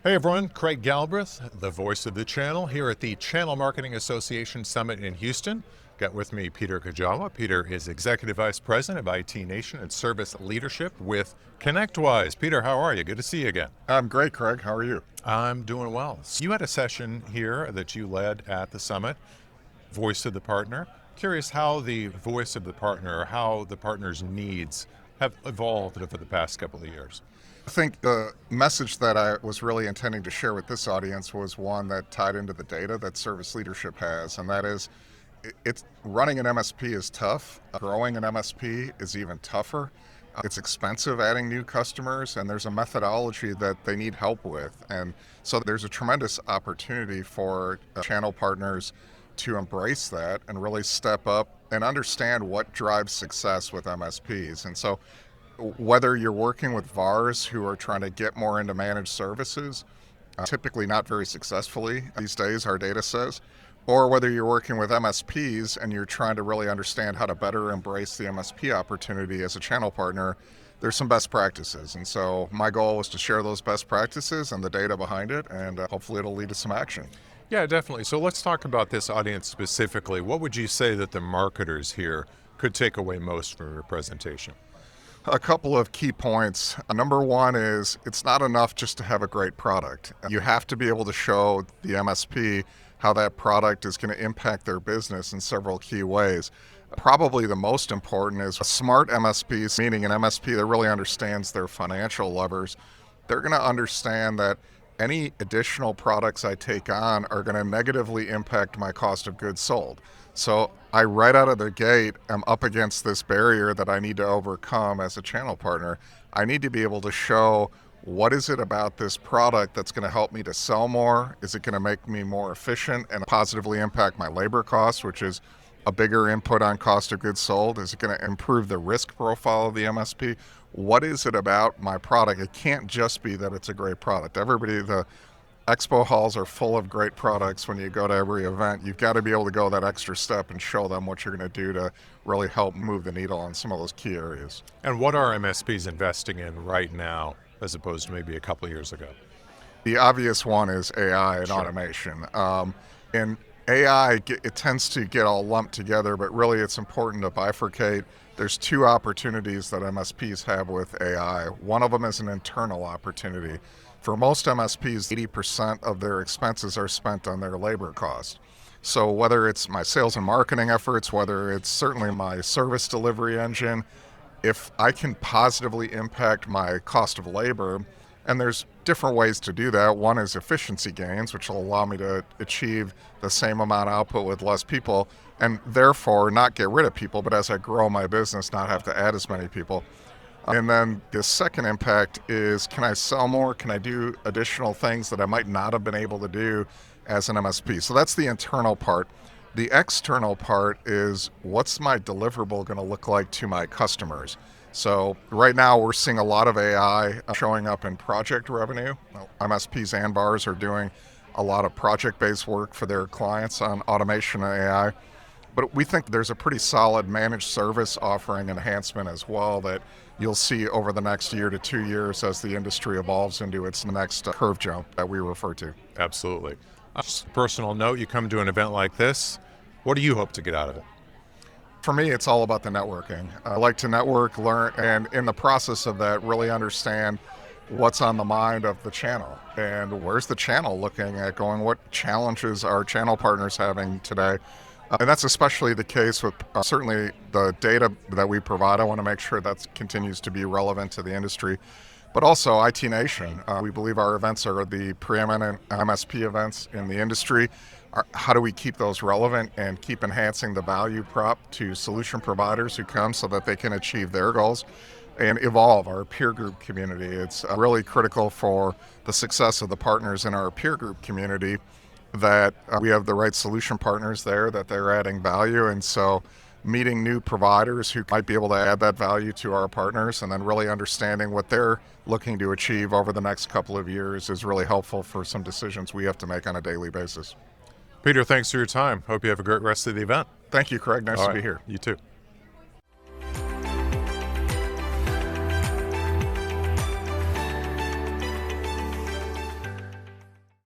Hey everyone, Craig Galbraith, the voice of the channel, here at the Channel Marketing Association Summit in Houston. Got with me Peter Kujawa. Peter is Executive Vice President of IT Nation and Service Leadership with ConnectWise. Peter, how are you? Good to see you again. I'm great, Craig. How are you? I'm doing well. You had a session here that you led at the summit, Voice of the Partner. Curious how the voice of the partner, or how the partner's needs have evolved over the past couple of years. I think the message that I was really intending to share with this audience was one that tied into the data that service leadership has, and that is it's running an MSP is tough. Growing an MSP is even tougher. It's expensive adding new customers, and there's a methodology that they need help with. And so there's a tremendous opportunity for channel partners to embrace that and really step up and understand what drives success with MSPs. And so whether you're working with VARs who are trying to get more into managed services, typically not very successfully these days, our data says, or whether you're working with MSPs and you're trying to really understand how to better embrace the MSP opportunity as a channel partner, there's some best practices. And so my goal was to share those best practices and the data behind it, and hopefully it'll lead to some action. Yeah, definitely. So let's talk about this audience specifically. What would you say that the marketers here could take away most from your presentation? A couple of key points. Number one is it's not enough just to have a great product. You have to be able to show the MSP how that product is going to impact their business in several key ways. Probably the most important is a smart MSP, meaning an MSP that really understands their financial levers. They're going to understand that any additional products I take on are going to negatively impact my cost of goods sold. So I, right out of the gate, am up against this barrier that I need to overcome as a channel partner. I need to be able to show what is it about this product that's going to help me to sell more? Is it going to make me more efficient and positively impact my labor costs, which is a bigger input on cost of goods sold? Is it going to improve the risk profile of the MSP? What is it about my product? It can't just be that it's a great product. The expo halls are full of great products. When you go to every event, you've got to be able to go that extra step and show them what you're going to do to really help move the needle on some of those key areas. And what are MSPs investing in right now as opposed to maybe a couple of years ago? The obvious one is AI and automation. And AI, it tends to get all lumped together, but really it's important to bifurcate. There's two opportunities that MSPs have with AI. One of them is an internal opportunity. For most MSPs, 80% of their expenses are spent on their labor cost. So whether it's my sales and marketing efforts, whether it's certainly my service delivery engine, if I can positively impact my cost of labor, and there's different ways to do that. One is efficiency gains, which will allow me to achieve the same amount of output with less people, and therefore not get rid of people, but as I grow my business, not have to add as many people. And then the second impact is, can I sell more? Can I do additional things that I might not have been able to do as an MSP? So that's the internal part. The external part is, what's my deliverable going to look like to my customers? So right now we're seeing a lot of AI showing up in project revenue. MSPs and VARs are doing a lot of project-based work for their clients on automation and AI. But we think there's a pretty solid managed service offering enhancement as well that you'll see over the next year to 2 years as the industry evolves into its next curve jump that we refer to. Absolutely. Just a personal note, you come to an event like this, what do you hope to get out of it? For me, it's all about the networking. I like to network, learn, and in the process of that, really understand what's on the mind of the channel and where's the channel looking at going, what challenges are channel partners having today? And that's especially the case with certainly the data that we provide. I want to make sure that continues to be relevant to the industry, but also IT Nation. We believe our events are the preeminent MSP events in the industry. How do we keep those relevant and keep enhancing the value prop to solution providers who come so that they can achieve their goals and evolve our peer group community? It's really critical for the success of the partners in our peer group community that we have the right solution partners there, that they're adding value. And so meeting new providers who might be able to add that value to our partners and then really understanding what they're looking to achieve over the next couple of years is really helpful for some decisions we have to make on a daily basis. Peter, thanks for your time. Hope you have a great rest of the event. Thank you, Craig. Nice to be here. You too.